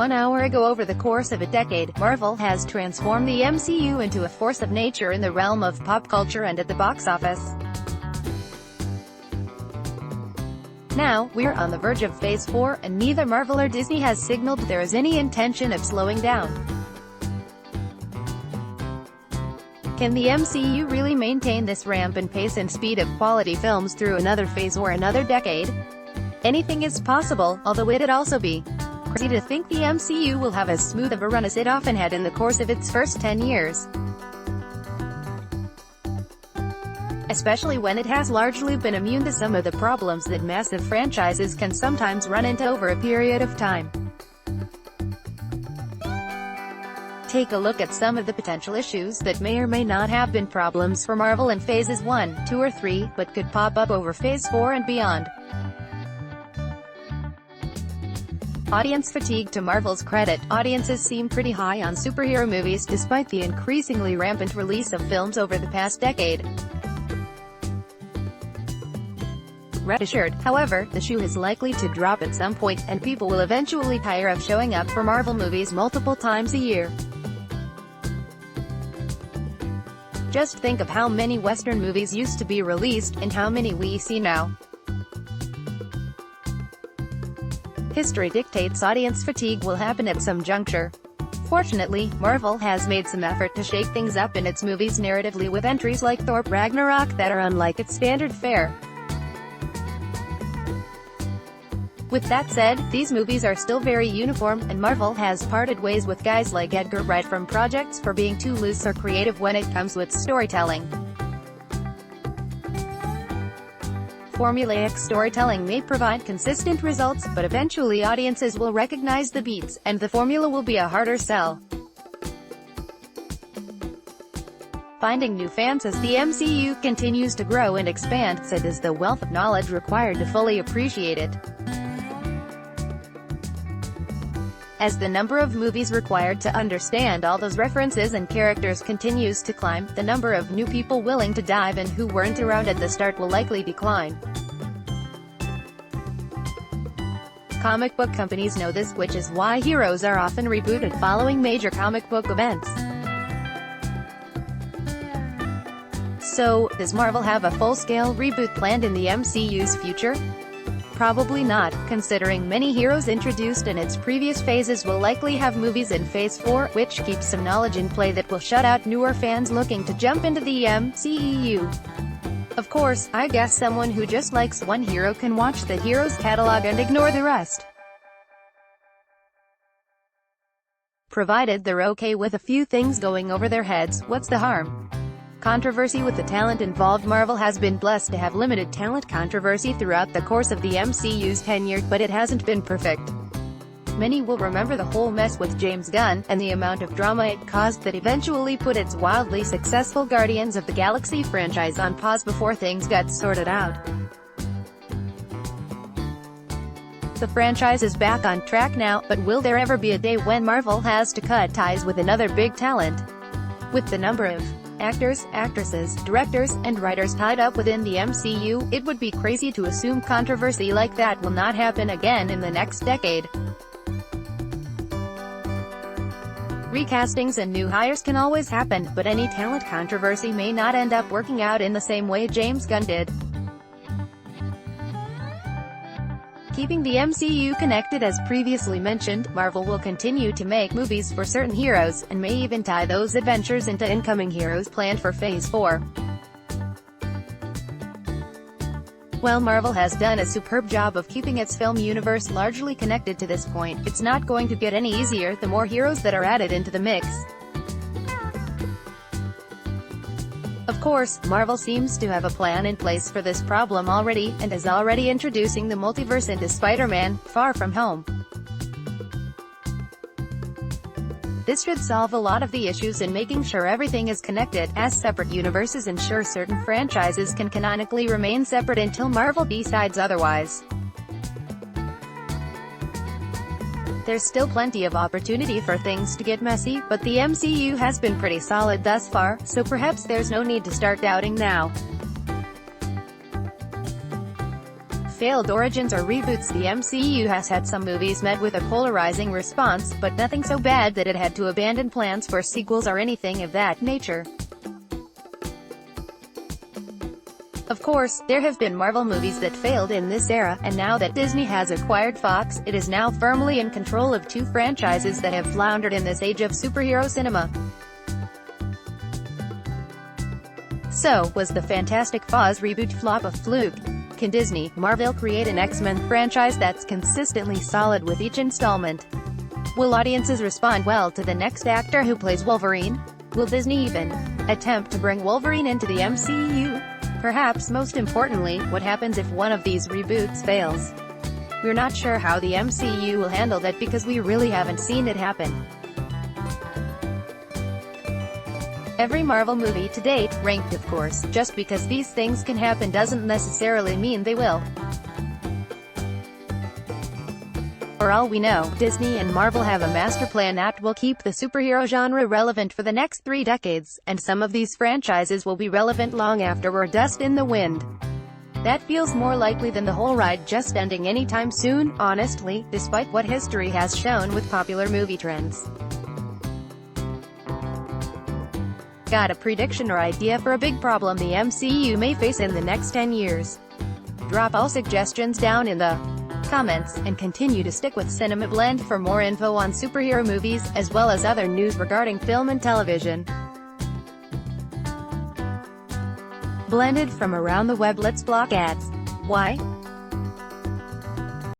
1 hour ago. Over the course of a decade, Marvel has transformed the MCU into a force of nature in the realm of pop culture and at the box office. Now, we're on the verge of Phase 4, and neither Marvel or Disney has signaled there is any intention of slowing down. Can the MCU really maintain this rampant pace and speed of quality films through another phase or another decade? Anything is possible, although it'd also be crazy to think the MCU will have as smooth of a run as it often had in the course of its first 10 years. Especially when it has largely been immune to some of the problems that massive franchises can sometimes run into over a period of time. Take a look at some of the potential issues that may or may not have been problems for Marvel in Phases 1, 2 or 3, but could pop up over Phase 4 and beyond. Audience fatigue. To Marvel's credit, audiences seem pretty high on superhero movies despite the increasingly rampant release of films over the past decade. Rest assured, however, the shoe is likely to drop at some point, and people will eventually tire of showing up for Marvel movies multiple times a year. Just think of how many Western movies used to be released, and how many we see now. History dictates audience fatigue will happen at some juncture. Fortunately, Marvel has made some effort to shake things up in its movies narratively with entries like Thor: Ragnarok that are unlike its standard fare. With that said, these movies are still very uniform, and Marvel has parted ways with guys like Edgar Wright from projects for being too loose or creative when it comes with storytelling. Formulaic storytelling may provide consistent results, but eventually audiences will recognize the beats, and the formula will be a harder sell. Finding new fans as the MCU continues to grow and expand, so does the wealth of knowledge required to fully appreciate it. As the number of movies required to understand all those references and characters continues to climb, the number of new people willing to dive in who weren't around at the start will likely decline. Comic book companies know this, which is why heroes are often rebooted following major comic book events. So, does Marvel have a full-scale reboot planned in the MCU's future? Probably not, considering many heroes introduced in its previous phases will likely have movies in Phase 4, which keeps some knowledge in play that will shut out newer fans looking to jump into the MCU. Of course, I guess someone who just likes one hero can watch the hero's catalog and ignore the rest. Provided they're okay with a few things going over their heads, what's the harm? Controversy with the talent involved. Marvel has been blessed to have limited talent controversy throughout the course of the MCU's tenure, but it hasn't been perfect. Many will remember the whole mess with James Gunn, and the amount of drama it caused that eventually put its wildly successful Guardians of the Galaxy franchise on pause before things got sorted out. The franchise is back on track now, but will there ever be a day when Marvel has to cut ties with another big talent? With the number of actors, actresses, directors, and writers tied up within the MCU, it would be crazy to assume controversy like that will not happen again in the next decade. Recastings and new hires can always happen, but any talent controversy may not end up working out in the same way James Gunn did. Keeping the MCU connected. As previously mentioned, Marvel will continue to make movies for certain heroes, and may even tie those adventures into incoming heroes planned for Phase 4. While Marvel has done a superb job of keeping its film universe largely connected to this point, it's not going to get any easier the more heroes that are added into the mix. Of course, Marvel seems to have a plan in place for this problem already, and is already introducing the multiverse into Spider-Man: Far From Home. This should solve a lot of the issues in making sure everything is connected, as separate universes ensure certain franchises can canonically remain separate until Marvel decides otherwise. There's still plenty of opportunity for things to get messy, but the MCU has been pretty solid thus far, so perhaps there's no need to start doubting now. failed origins or reboots. The MCU has had some movies met with a polarizing response, but nothing so bad that it had to abandon plans for sequels or anything of that nature. Of course, there have been Marvel movies that failed in this era, and now that Disney has acquired Fox, it is now firmly in control of two franchises that have floundered in this age of superhero cinema. So, was the Fantastic Four's reboot flop a fluke? Can Disney, Marvel create an X-Men franchise that's consistently solid with each installment? Will audiences respond well to the next actor who plays Wolverine? Will Disney even attempt to bring Wolverine into the MCU? Perhaps most importantly, what happens if one of these reboots fails? We're not sure how the MCU will handle that because we really haven't seen it happen. Every Marvel movie to date, ranked of course, just because these things can happen doesn't necessarily mean they will. For all we know, Disney and Marvel have a master plan that will keep the superhero genre relevant for the next 3 decades, and some of these franchises will be relevant long after we're dust in the wind. That feels more likely than the whole ride just ending anytime soon, honestly, despite what history has shown with popular movie trends. Got a prediction or idea for a big problem the MCU may face in the next 10 years? Drop all suggestions down in the comments, and continue to stick with Cinema Blend for more info on superhero movies, as well as other news regarding film and television. Blended from around the web. Let's block ads. Why?